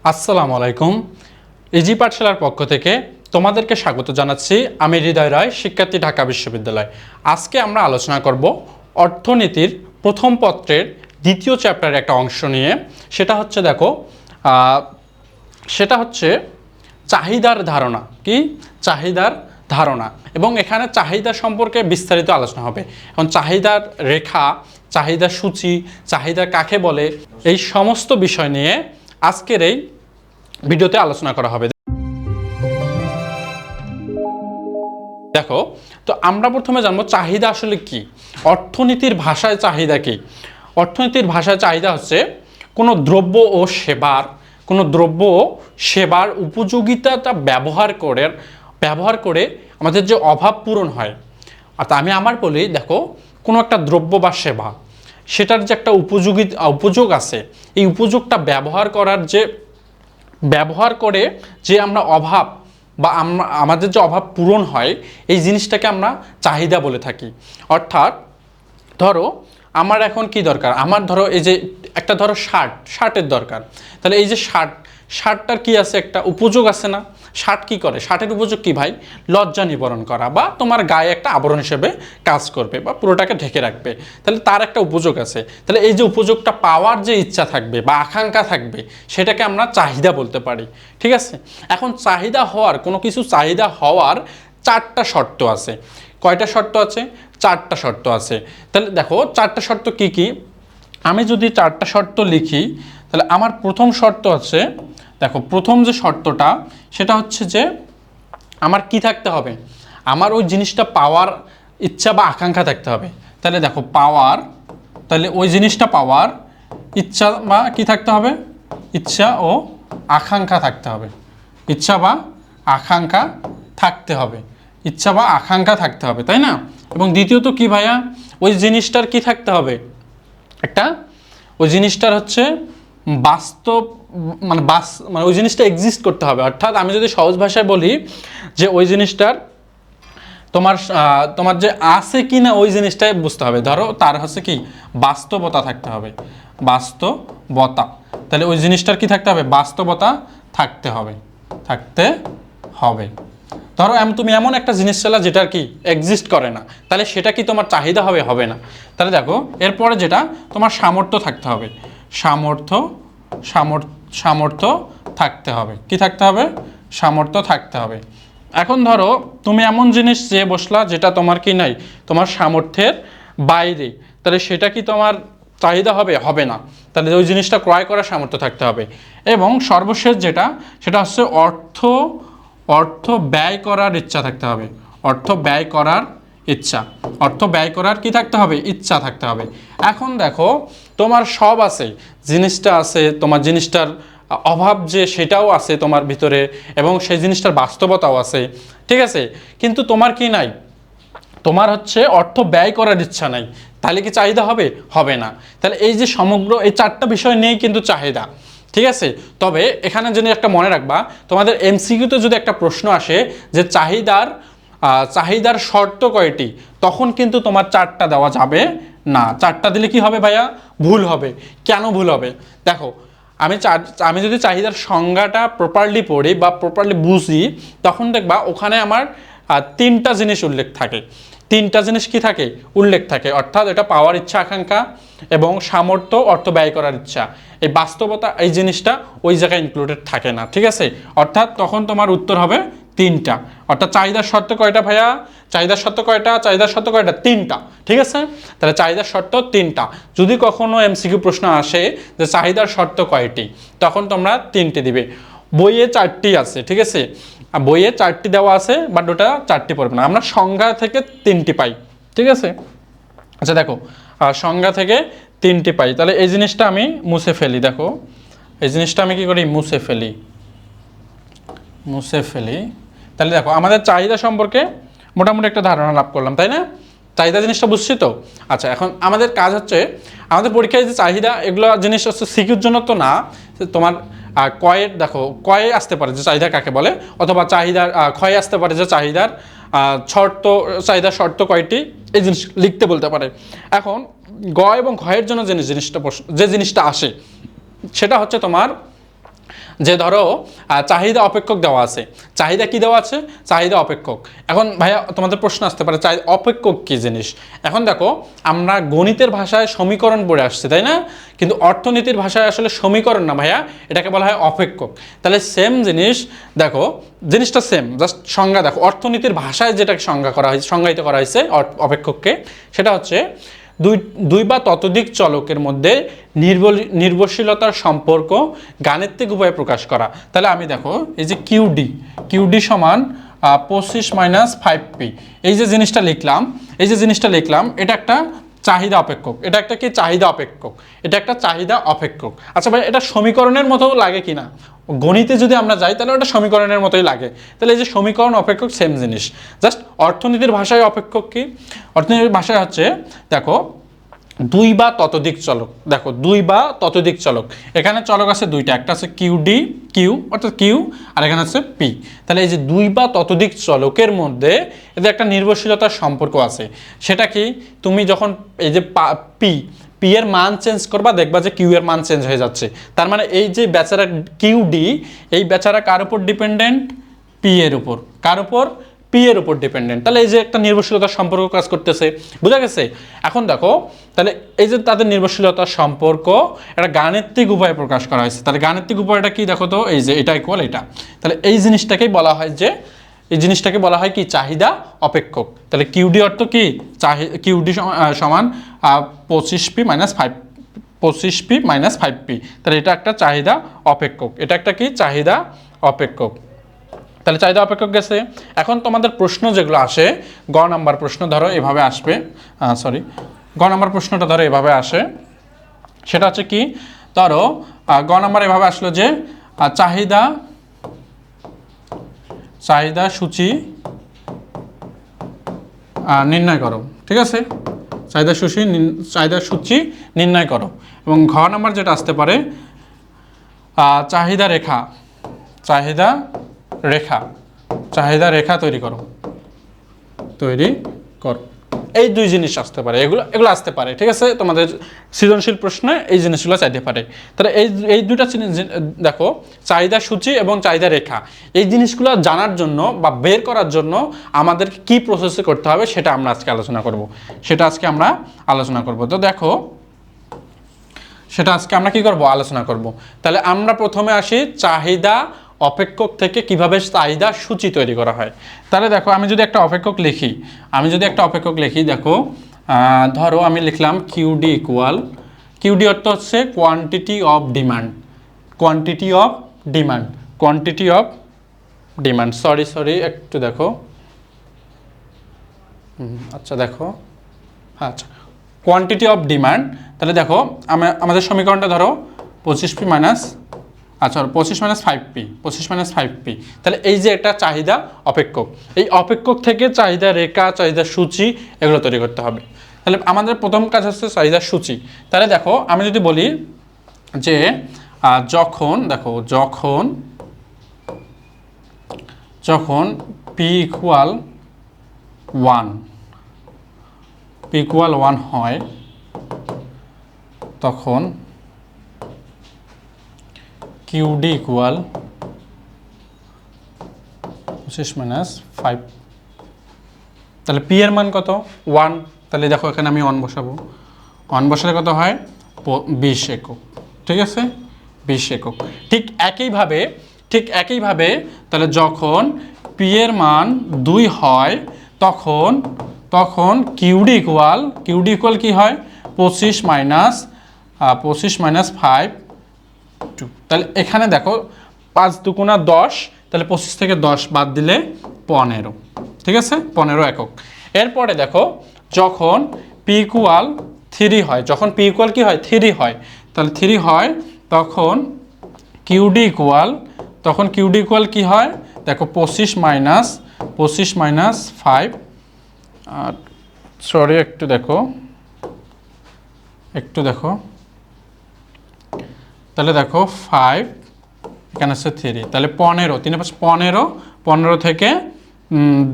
আসসালামু আলাইকুম। ইজি পাঠশালার পক্ষ থেকে তোমাদেরকে স্বাগত জানাচ্ছি। আমি হৃদয় রায়, শিক্ষার্থী, ঢাকা বিশ্ববিদ্যালয়। আজকে আমরা আলোচনা করব অর্থনীতির প্রথম পত্রের দ্বিতীয় চ্যাপ্টারের একটা অংশ নিয়ে। সেটা হচ্ছে সেটা হচ্ছে চাহিদার ধারণা। কি? চাহিদার ধারণা। এবং এখানে চাহিদা সম্পর্কে বিস্তারিত আলোচনা হবে। এখন চাহিদার রেখা, চাহিদার সূচি, চাহিদা কাকে বলে, এই সমস্ত বিষয় নিয়ে আজকের এই ভিডিওতে আলোচনা করা হবে। দেখো, তো আমরা প্রথমে জানবো চাহিদা আসলে কি। অর্থনীতির ভাষায় চাহিদা কি? অর্থনীতির ভাষায় চাহিদা হচ্ছে কোনো দ্রব্য ও সেবার উপযোগিতাটা ব্যবহার করে আমাদের যে অভাব পূরণ হয়। অর্থাৎ আমি বলি, দেখো, কোনো একটা দ্রব্য বা সেবা, সেটার যে একটা উপযোগ আছে, এই উপযোগটা ব্যবহার করে যে আমরা অভাব বা আমাদের যে অভাব পূরণ হয়, এই জিনিসটাকে আমরা চাহিদা বলে থাকি। অর্থাৎ ধরো আমার এখন কি দরকার, ধরো এই যে একটা শার্টের দরকার, তাহলে এই যে শার্টটার কি আছে, একটা উপযোগ আছে না? শার্ট কি করে? শার্টের উপযোগ কি ভাই? লজ্জা নিবারণ করা, বা তোমার গায়ে একটা আবরণ হিসেবে কাজ করবে, বা পুরোটাকে ঢেকে রাখবে। তাহলে তার একটা উপযোগ আছে। তাহলে এই যে উপযোগটা পাওয়ার যে ইচ্ছা থাকবে বা আকাঙ্ক্ষা থাকবে, সেটাকে আমরা চাহিদা বলতে পারি। ঠিক আছে? এখন কোনো কিছু চাহিদা হওয়ার চারটা শর্ত আছে। কয়টা শর্ত আছে? চারটা শর্ত আছে। তাহলে দেখো, চারটা শর্ত কি কি? আমি যদি চারটা শর্ত লিখি, তাহলে আমার প্রথম শর্ত হচ্ছে, দেখো, প্রথম যে শর্তটা, সেটা হচ্ছে যে আমার কি থাকতে হবে? আমার ওই জিনিসটা পাওয়ার ইচ্ছা বা আকাঙ্ক্ষা থাকতে হবে। তাহলে দেখো, তাহলে ওই জিনিসটা পাওয়ার ইচ্ছা বা কি থাকতে হবে? ইচ্ছা ও আকাঙ্ক্ষা থাকতে হবে। ইচ্ছা বা আকাঙ্ক্ষা থাকতে হবে। ইচ্ছা বা আকাঙ্ক্ষা থাকতে হবে, তাই না? এবং দ্বিতীয়ত কি ভাইয়া? ওই জিনিসটার কি থাকতে হবে? ওই জিনিসটার হচ্ছে বাস্তব, মানে ওই জিনিসটা এক্সিস্ট করতে হবে। অর্থাৎ আমি যদি সহজ ভাষায় বলি, যে ওই জিনিসটার তোমার যে আছে কি না, ওই জিনিসটাই বুঝতে হবে। ধরো তার হচ্ছে কি, বাস্তবতা থাকতে হবে। বাস্তবতা। তাহলে ওই জিনিসটার কি থাকতে হবে? বাস্তবতা থাকতে হবে। ধরো তুমি এমন একটা জিনিস চালা যেটার কি এক্সিস্ট করে না, তাহলে সেটা কি তোমার চাহিদা হবে? হবে না। তাহলে দেখো, এরপরে যেটা, তোমার সামর্থ্য থাকতে হবে। সামর্থ্য থাকতে হবে। কি থাকতে হবে? সামর্থ্য থাকতে হবে। এখন ধরো তুমি এমন জিনিস চেয়ে বসলা যেটা তোমার কি নাই, তোমার সামর্থ্যের বাইরে, তাহলে সেটা কি তোমার চাহিদা হবে? হবে না। তাহলে ওই জিনিসটা ক্রয় করার সামর্থ্য থাকতে হবে। এবং সর্বশেষ যেটা, সেটা হচ্ছে অর্থ ব্যয় করার ইচ্ছা থাকতে হবে। অর্থ ব্যয় করার কি থাকতে হবে? ইচ্ছা থাকতে হবে। এখন দেখো, তোমার সব আছে, জিনিসটা আছে, তোমার জিনিসটার অভাব যে সেটাও আছে তোমার ভিতরে, এবং সেই জিনিসটার বাস্তবতাও আছে। ঠিক আছে? কিন্তু তোমার কি নাই? তোমার হচ্ছে অর্থ ব্যয় করার ইচ্ছা নাই। তাহলে কি চাহিদা হবে? হবে না। তাহলে এই যে সমগ্র এই চারটা বিষয় নিয়েই কিন্তু চাহিদা। ঠিক আছে? তবে এখানে যদি একটা মনে রাখবা, তোমাদের এমসিকিউতে যদি একটা প্রশ্ন আসে যে চাহিদার শর্ত কয়টি, তখন কিন্তু তোমার চারটা দেওয়া যাবে না। চারটা দিলে কি হবে ভাইয়া? ভুল হবে। কেন ভুল হবে? দেখো, আমি যদি চাহিদার সংজ্ঞাটা প্রপারলি পড়ি বা প্রপারলি বুঝি, তখন দেখবা ওখানে আমার তিনটা জিনিস উল্লেখ থাকে। তিনটা জিনিস কি থাকে? উল্লেখ থাকে। অর্থাৎ এটা পাওয়ার ইচ্ছা, আকাঙ্ক্ষা, এবং সামর্থ্য, অর্থ ব্যয় করার ইচ্ছা। এই বাস্তবতা, এই জিনিসটা ওই জায়গায় ইনক্লুডেড থাকে না। ঠিক আছে? অর্থাৎ তখন তোমার উত্তর হবে তিনটা। অর্থাৎ চাহিদার শর্ত কয়টা ভাইয়া? চাহিদার শর্ত কয়টা? তিনটা। ঠিক আছে? তাহলে চাহিদার শর্ত তিনটা। যদি কখনো এমসিকিউ প্রশ্ন আসে যে চাহিদার শর্ত কয়টি, তখন তোমরা তিনটি দিবে। বইয়ে চারটি আছে। ঠিক আছে? বইয়ে চারটি দেওয়া আছে, বাট ওটা চারটি পড়বে না। আমরা সংজ্ঞা থেকে তিনটি পাই। ঠিক আছে? আচ্ছা দেখো, সংজ্ঞা থেকে তিনটি পাই। তাহলে এই জিনিসটা আমি মুছে ফেলি। দেখো, এই জিনিসটা আমি কি করি? মুছে ফেলি। তাহলে দেখো, আমাদের চাহিদা সম্পর্কে মোটামুটি একটা ধারণা লাভ করলাম, তাই না? চাহিদা জিনিসটা বুঝছি তো? আচ্ছা, এখন আমাদের কাজ হচ্ছে, আমাদের পরীক্ষায় যে চাহিদা, এগুলো জিনিস হচ্ছে সিকিউর জন্য তো না, তোমার কয়ে আসতে পারে যে চাহিদা কাকে বলে, অথবা চাহিদার ক্ষয়ে আসতে পারে যে চাহিদার শর্ত কয়টি, এই জিনিস লিখতে বলতে পারে। এখন গ এবং ঘয়ের জন্য যে জিনিসটা আসে, সেটা হচ্ছে তোমার যে ধরো চাহিদা অপেক্ষক দেওয়া আছে, চাহিদা কি দেওয়া আছে, চাহিদা অপেক্ষক। এখন ভাইয়া তোমাদের প্রশ্ন আসতে পারে চাহিদা অপেক্ষক কি জিনিস। এখন দেখো আমরা গণিতের ভাষায় সমীকরণ পড়ে আসছি তাই না, কিন্তু অর্থনীতির ভাষায় আসলে সমীকরণ না ভাইয়া, এটাকে বলা হয় অপেক্ষক। তাহলে সেম জিনিস, দেখো জিনিসটা সেম, জাস্ট সংজ্ঞা দেখো। অর্থনীতির ভাষায় যেটাকে সংজ্ঞা করা হয়েছে, সংজ্ঞায়িত করা হয়েছে অপেক্ষককে, সেটা হচ্ছে দুই বা ততোধিক চলকের মধ্যে নির্ভরশীলতার সম্পর্ক গাণিতিক উপায়ে প্রকাশ করা। তাহলে আমি দেখো এই যে কিউডি সমান 25 - 5p, এই যে জিনিসটা লিখলাম, এটা একটা চাহিদা অপেক্ষক, এটা একটা কি চাহিদা অপেক্ষক, এটা একটা চাহিদা অপেক্ষক। আচ্ছা ভাই এটা সমীকরণের মতো লাগে কিনা, গণিতে যদি আমরা যাই তাহলে ওটা সমীকরণের মতোই লাগে। তাহলে এই যে সমীকরণ অপেক্ষক সেম জিনিস, জাস্ট অর্থনীতির ভাষায় অপেক্ষক কি, অর্থনীতির ভাষায় হচ্ছে দেখো দুই বা ততোধিক চলক, দেখো দুই বা ততোধিক চলক, এখানে চলক আছে দুইটা, একটা আছে কিউ অর্থাৎ কিউ, আর এখানে আছে পি। তাহলে এই যে দুই বা ততোধিক চলকের মধ্যে এদের একটা নির্ভরশীলতার সম্পর্ক আছে। সেটা কি, তুমি যখন এই যে পি এর মান চেঞ্জ করবা দেখবা যে কিউ এর মান চেঞ্জ হয়ে যাচ্ছে। তার মানে এই যে বেচারা কিউডি, এই বেচারা কার উপর ডিপেন্ডেন্ট, পি এর উপর, কার উপর, পি এর উপর ডিপেন্ডেন্ট। তাহলে এই যে একটা নির্ভরশীলতার সম্পর্ক কাজ করতেছে, বোঝা গেছে। এখন দেখো তাহলে এই যে তাদের নির্ভরশীলতার সম্পর্ক একটা গাণিতিক উপায়ে প্রকাশ করা হয়েছে। তাহলে গাণিতিক উপায়টা কি দেখো তো, এই যে এটা ইকুয়াল এটা, তাহলে এই জিনিসটাকেই বলা হয় যে, এই জিনিসটাকে বলা হয় কি চাহিদা অপেক্ষক। তাহলে কিউডি অর্থ কি, কিউডি সমান 25p - 5, 25p - 5p, তাহলে এটা একটা চাহিদা অপেক্ষক, এটা একটা কি চাহিদা অপেক্ষক। তাহলে চাহিদা অপেক্ষক গেছে। এখন তোমাদের প্রশ্ন যেগুলো আসে, গ নাম্বার প্রশ্ন ধরো এভাবে আসবে, গ নাম্বার প্রশ্নটা ধরো এভাবে আসে, সেটা হচ্ছে কি, ধরো গ নাম্বার এভাবে আসলো যে চাহিদা সূচি নির্ণয় করো, ঠিক আছে, চাহিদা সূচি নির্ণয় করো। এবং ঘ নাম্বার যেটা আসতে পারে চাহিদা রেখা তৈরি করো। এই দুই জিনিস আসতে পারে, এগুলো আসতে পারে, ঠিক আছে। তোমাদের সৃজনশীল প্রশ্নে এই জিনিসগুলো চাইতে পারে। তাহলে এই দুইটা দেখো, চাহিদা সূচি এবং চাহিদা রেখা, এই জিনিসগুলো জানার জন্য বা বের করার জন্য আমাদের কি প্রসেসে করতে হবে সেটা আমরা আজকে আলোচনা করব। তো দেখো সেটা আজকে আমরা কি করব, আলোচনা করব। তাহলে আমরা প্রথমে আসি চাহিদা অপেক্ষক থেকে কিভাবে চাহিদা সূচি তৈরি করা হয়। তাহলে দেখো আমি যদি একটা অপেক্ষক লিখি, দেখো ধরো আমি লিখলাম কিউডি অর্থ হচ্ছে কোয়ান্টিটি অফ ডিমান্ড, সরি একটু দেখো, আচ্ছা দেখো, আচ্ছা কোয়ান্টিটি অফ ডিমান্ড। তাহলে দেখো আমাদের সমীকরণটা ধরো 25p - 5p, তাহলে এই যে একটা চাহিদা অপেক্ষক, এই অপেক্ষক থেকে চাহিদা রেখা, চাহিদা সূচি এগুলো তৈরি করতে হবে। তাহলে আমাদের প্রথম কাজ হচ্ছে চাহিদা সূচি। তাহলে দেখো আমি যদি বলি যে যখন p = 1 হয় তখন QD = 25 - 5, তাহলে P এর মান কত, 1, তাহলে দেখো এখানে আমি 1 বসাবো, 1 বসালে কত হয় 20 একক, ঠিক আছে 20 একক। ঠিক একইভাবে তাহলে যখন P এর মান 2 হয় তখন QD ইকুয়াল কি হয় 25 - 5, 2, তাহলে এখানে দেখো 5 × 2 = 10, তাহলে 25 থেকে 10 বাদ দিলে 15, ঠিক আছে 15 একক। এরপরে দেখো যখন P = 3 হয়, কি হয় 3 হয়, তাহলে 3 হয় তখন QD ইকুয়াল কি হয় দেখো 25 - 5, সরি একটু দেখো, তাহলে দেখো 5 এখানে আছে 3, তাহলে 15, 3 × 5 = 15, 15 থেকে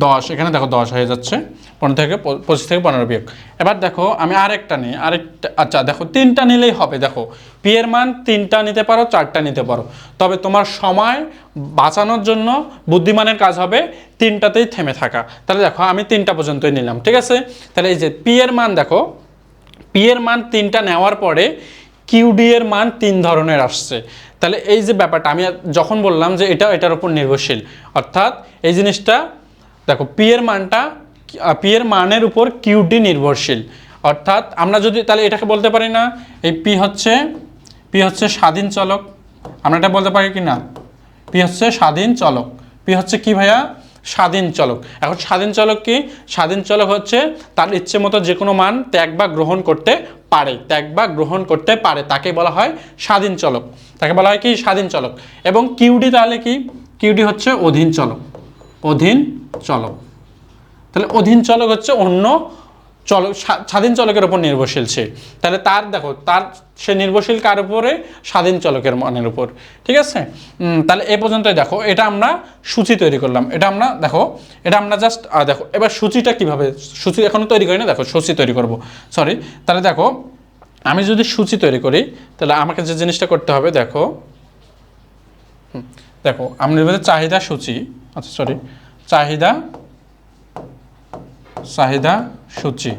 10, এখানে দেখো 10 হয়ে যাচ্ছে, 15 থেকে 25 থেকে 15 বিয়োগ। এবার দেখো আমি আরেকটা নিই, আরেকটা, আচ্ছা দেখো 3টা নিলেই হবে। দেখো পি এর মান 3টা নিতে পারো, 4টা নিতে পারো, তবে তোমার সময় বাঁচানোর জন্য বুদ্ধিমানের কাজ হবে 3টাতেই থেমে থাকা। তাহলে দেখো আমি 3টা পর্যন্তই নিলাম, ঠিক আছে। তাহলে এই যে পি এর মান দেখো, পি এর মান 3টা নেওয়ার পরে কিউডি এর মান 3 ধরনের আসছে। তাহলে এই যে ব্যাপারটা আমি যখন বললাম যে এটা এটার উপর নির্ভরশীল, অর্থাৎ এই জিনিসটা দেখো পি এর মানটা, পি এর মানের উপর কিউডি নির্ভরশীল। অর্থাৎ আমরা যদি তাহলে এটাকে বলতে পারি না এই পি হচ্ছে স্বাধীন চলক, আমরা এটা বলতে পারি কি না? পি হচ্ছে স্বাধীন চলক। পি হচ্ছে কি ভাইয়া? স্বাধীন চলক। এখন স্বাধীন চলক কি? স্বাধীন চলক হচ্ছে তার ইচ্ছে মতো যে কোনো মান ত্যাগ বা গ্রহণ করতে পারে, ত্যাগ বা গ্রহণ করতে পারে, তাকে বলা হয় স্বাধীন চলক, তাকে বলা হয় কি? স্বাধীন চলক। এবং কিউডি তাহলে কি? কিউডি হচ্ছে অধীন চলক, অধীন চলক। তাহলে অধীন চলক হচ্ছে অন্য চলক, স্বাধীন চলকের উপর নির্ভরশীল সে। তাহলে তার দেখো তার সে নির্ভরশীল কার উপরে? স্বাধীন চলকের মানের উপর, ঠিক আছে। তাহলে এ পর্যন্তই দেখো, এটা আমরা সূচি তৈরি করলাম, এটা আমরা দেখো, এটা আমরা জাস্ট দেখো এবার সূচিটা কিভাবে, সূচি এখনো তৈরি করি না, দেখো সূচি তৈরি করব, সরি। তাহলে দেখো আমি যদি সূচি তৈরি করি তাহলে আমাকে যে জিনিসটা করতে হবে, দেখো দেখো আমরা চাহিদা সূচি, আচ্ছা সরি, চাহিদা সূচি,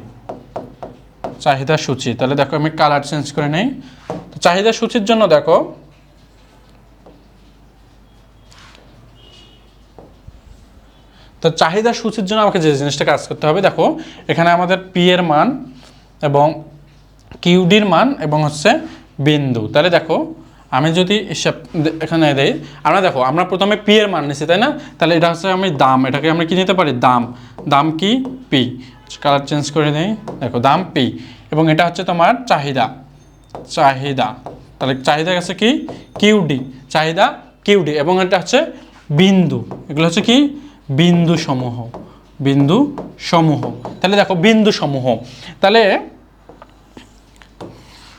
চাহিদা সূচি। তাহলে দেখো আমি কালার চেঞ্জ করে নেই। তো চাহিদা সূচির জন্য দেখো তো চাহিদা সূচির জন্য আমাকে যে জিনিসটা কাজ করতে হবে, দেখো এখানে আমাদের পি এর মান এবং কিউডির মান এবং হচ্ছে বিন্দু। তাহলে দেখো আমি যদি হিসাব এখানে দেই, আমরা দেখো আমরা প্রথমে পি এর মান নিছি, তাই না? তাহলে এটা হচ্ছে আমি দাম, এটাকে আমরা কি নিতে পারি? দাম। দাম কি? পি। কালার চেঞ্জ করে নেই, দেখো দাম পি। এবং এটা হচ্ছে তোমার চাহিদা, চাহিদা। তাহলে চাহিদা আছে কি? কিউডি, চাহিদা কিউডি। এবং এটা হচ্ছে বিন্দু, এগুলো হচ্ছে কি? বিন্দু সমূহ, বিন্দু সমূহ। তাহলে দেখো বিন্দু সমূহ, তাহলে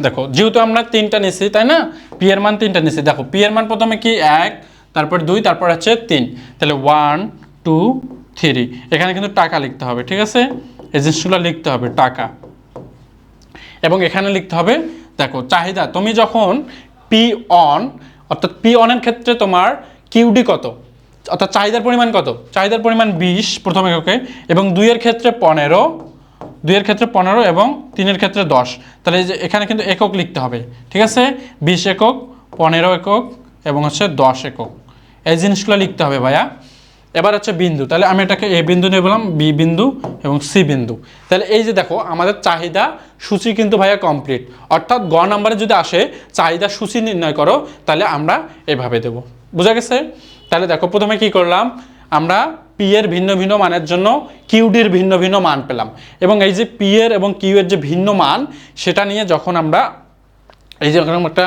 দেখো যেহেতু আমরা 3টা নিছি, তাই না? পি এর মান 3টা নিছি। দেখো পি এর মান প্রথমে কি? 1, তারপর 2, তারপর হচ্ছে 3। তাহলে 1 2 3, এখানে কিন্তু টাকা লিখতে হবে, ঠিক আছে? এই জিনিসগুলো লিখতে হবে, টাকা। এবং এখানে লিখতে হবে দেখো চাহিদা, তুমি যখন পি অন, অর্থাৎ পি অনের ক্ষেত্রে তোমার কিউডি কত, অর্থাৎ চাহিদার পরিমাণ কত? চাহিদার পরিমাণ 20 প্রথম এককে, এবং 2 এর ক্ষেত্রে 15, 2 এর ক্ষেত্রে 15 এবং 3 এর ক্ষেত্রে 10। তাহলে এই যে এখানে কিন্তু একক লিখতে হবে, ঠিক আছে? 20 একক, 15 একক এবং হচ্ছে 10 একক, এই জিনিসগুলো লিখতে হবে ভাইয়া। এবার হচ্ছে বিন্দু, তাহলে আমি এটাকে এ বিন্দু নিয়ে বললাম, বি বিন্দু এবং সি বিন্দু। তাহলে এই যে দেখো আমাদের চাহিদা সূচি কিন্তু ভাইয়া কমপ্লিট। অর্থাৎ গ নাম্বারে যদি আসে চাহিদা সূচি নির্ণয় করো, তাহলে আমরা এভাবে দেব। বোঝা গেছে? তাহলে দেখো প্রথমে কি করলাম, আমরা পি এর ভিন্ন ভিন্ন মানের জন্য কিউডির ভিন্ন ভিন্ন মান পেলাম, এবং এই যে পি এর এবং কিউ এর যে ভিন্ন মান, সেটা নিয়ে যখন আমরা এই যে একটা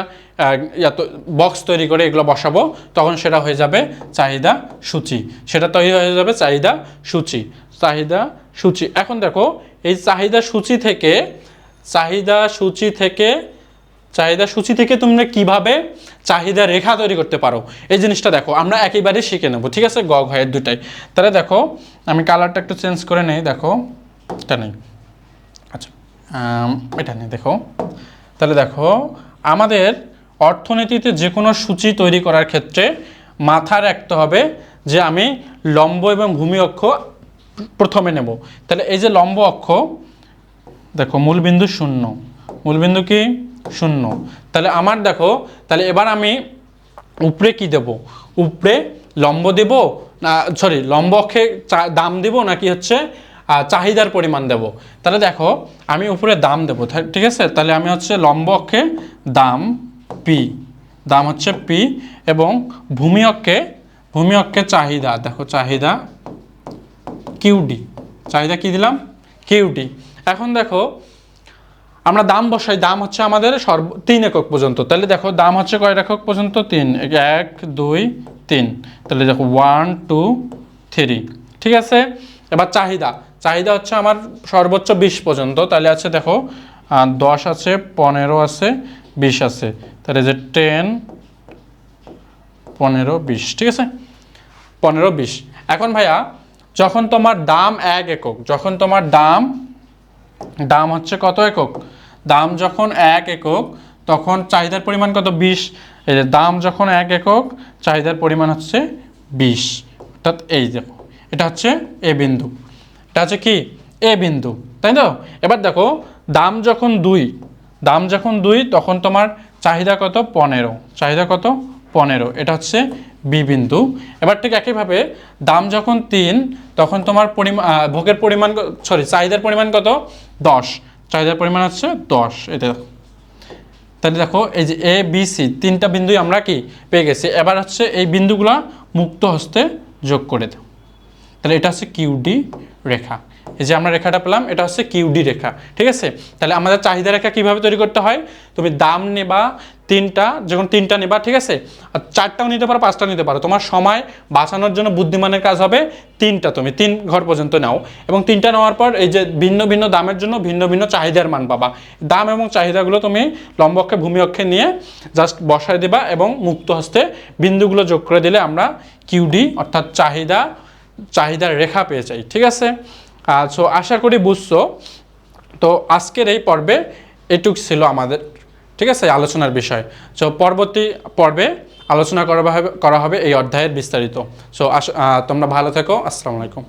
বক্স তৈরি করে এগুলো বসাবো, তখন সেটা হয়ে যাবে চাহিদা সূচি, সেটা তৈরি হয়ে যাবে চাহিদা সূচি, চাহিদা সূচি। এখন দেখো এই চাহিদা সূচি থেকে, চাহিদা সূচি থেকে, চাহিদা সূচি থেকে তোমরা কিভাবে চাহিদা রেখা তৈরি করতে পারো, এই জিনিসটা দেখো আমরা একেবারে শিখে নেব, ঠিক আছে? গ ঘয়ের দুটাই। তাহলে দেখো আমি কালারটা একটু চেঞ্জ করে নেই, দেখো এটা নেই, আচ্ছা এটা নেই, দেখো। তাহলে দেখো আমাদের অর্থনীতিতে যে কোনো সূচি তৈরি করার ক্ষেত্রে মাথায় রাখতে হবে যে আমি লম্ব এবং ভূমি অক্ষ প্রথমে নেব। তাহলে এই যে লম্ব অক্ষ, দেখো মূলবিন্দু 0, মূলবিন্দু কি? 0। তাহলে আমার দেখো, তাহলে এবার আমি উপরে কি দেব? উপরে লম্ব দেব না, সরি লম্ব অক্ষে দাম দেব নাকি হচ্ছে চাহিদার পরিমাণ দেব? তাহলে দেখো আমি উপরে দাম দেব, ঠিক আছে? তাহলে আমি হচ্ছে লম্ব অক্ষে দাম পি, দাম হচ্ছে পি, এবং ভূমি অক্ষে চাহিদা, দেখো চাহিদা কিউডি, চাহিদা কি দিলাম? কিউডি। এখন দেখো আমরা দাম বসাই, দাম হচ্ছে আমাদের 3 একক পর্যন্ত। তাহলে দেখো দাম হচ্ছে কয় একক পর্যন্ত? 3, 1 2 3। তাহলে দেখো 1 2 3, ঠিক আছে? এবার চাহিদা, চাহিদা হচ্ছে আমার সর্বোচ্চ 20 পর্যন্ত। তাহলে আছে দেখো 10 আছে, 15 আছে, 20 আছে। তাহলে যে 10 15 20, ঠিক আছে? 15 20। এখন ভাইয়া যখন তোমার দাম 1 একক, যখন তোমার দাম হচ্ছে কত একক, দাম যখন 1 একক তখন চাহিদার পরিমাণ কত 20। এই যে দাম যখন 1 একক চাহিদার পরিমাণ হচ্ছে 20, অর্থাৎ এই দেখো এটা হচ্ছে এ বিন্দু, এটা হচ্ছে কি এ বিন্দু, তাই তো। এবার দেখো দাম যখন 2, দাম যখন 2 তখন তোমার চাহিদা কত 15, চাহিদা কত 15, এটা হচ্ছে বি বিন্দু। এবার ঠিক একইভাবে দাম যখন 3 তখন তোমার ভোগের পরিমাণ চাহিদার পরিমাণ কত 10, চাহিদার পরিমাণ হচ্ছে 10, এটা তাহলে দেখো এই যে এ বি সি তিনটা বিন্দুই আমরা কি পেয়ে গেছি। এবার হচ্ছে এই বিন্দুগুলা মুক্ত হস্তে যোগ করে দাও, তাহলে এটা হচ্ছে কিউডি রেখা। এই যে আমরা রেখাটা পেলাম এটা হচ্ছে কিউডি রেখা, ঠিক আছে। তাহলে আমাদের চাহিদা রেখা কিভাবে তৈরি করতে হয়, তুমি দাম নেবা তিনটা, যখন তিনটা নেবা ঠিক আছে, আর চারটাও নিতে পারো, পাঁচটা নিতে পারো, তোমার সময় বাঁচানোর জন্য বুদ্ধিমানের কাজ হবে তিনটা, তুমি 3 ঘর পর্যন্ত নাও এবং তিনটা নেওয়ার পর এই যে ভিন্ন ভিন্ন দামের জন্য ভিন্ন ভিন্ন চাহিদার মান পাবা। দাম এবং চাহিদাগুলো তুমি লম্ব অক্ষে ভূমি অক্ষে নিয়ে জাস্ট বসায় দিবা এবং মুক্ত হস্তে বিন্দুগুলো যোগ করে দিলে আমরা কিউডি অর্থাৎ চাহিদার রেখা পেয়ে যাই, ঠিক আছে। সো আশা করি বুঝছো। তো আজকের এই পর্বে এটুক ছিল আমাদের, ঠিক আছে, আলোচনার বিষয়। সো পরবর্তী পর্বে আলোচনা করা হবে এই অধ্যায়ের বিস্তারিত। সো তোমরা ভালো থেকো, আসসালামু আলাইকুম।